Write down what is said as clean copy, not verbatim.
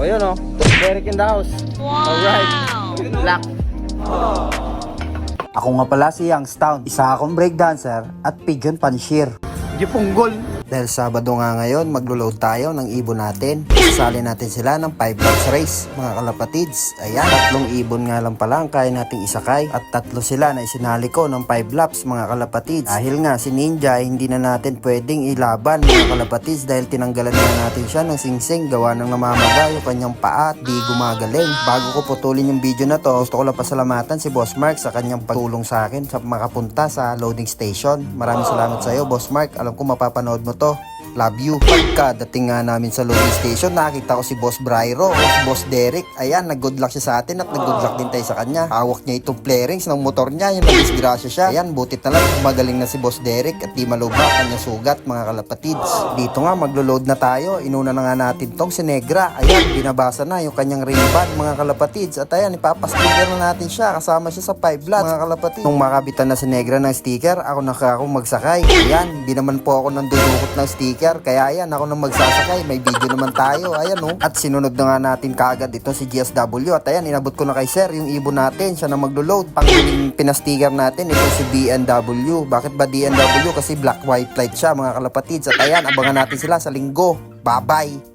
O yun o, Derek in the house. Alright, black. Ako nga pala si Youngstown, isa akong breakdancer at pigeon panshir. Gipunggol. Dahil Sabado nga ngayon, maglo-load tayo ng ibon natin. Sasali natin sila ng 5 laps race, mga kalapatids. Ayan, 3 ibon nga lang pala ang kaya nating isakay. At 3 sila na isinali ko ng 5 laps, mga kalapatids. Dahil nga si Ninja, hindi na natin pwedeng ilaban, mga kalapatids. Dahil tinanggalan na natin siya ng singsing, gawa ng namamaga yung kanyang paa at di gumagaling. Bago ko putulin yung video na to, gusto ko lang pasalamatan si Boss Mark sa kanyang pagtulong sa akin sa makapunta sa loading station. Maraming salamat sa iyo, Boss Mark. Alam ko mapapanood mo to. Love you. Pagka dating nga namin sa loading station, nakita ko si Boss Bryro o si Boss Derek. Ayan, nag-good luck siya sa atin at nag-good luck din tayo sa kanya. Hawak niya itong flarings ng motor niya, yung nag-disgrasya siya. Ayan, butit na lang magaling na si Boss Derek at di malubha kanya sugat, mga kalapatids. Dito nga, maglo-load na tayo. Inuna na nga natin tong si Negra. Ayan, binabasa na yung kanyang ring band, mga kalapatids. At ayan, ipapasticker na natin siya. Kasama siya sa 5 lots, mga kalapatids. Nung makabitan na si Negra ng sticker, ako magsakay. Ayan, di naman po ako nang dudukot ng sticker. Kaya ayan, ako nang magsasakay. May video naman tayo. Ayan o. At sinunod na nga natin kaagad ito si GSW. At ayan, inabot ko na kay Sir yung ibon natin. Siya na maglo-load. Panghuling pinasticker natin, ito si BNW. Bakit ba DNW? Kasi black white light siya, mga kalapatids. At ayan, abangan natin sila sa linggo. Bye-bye!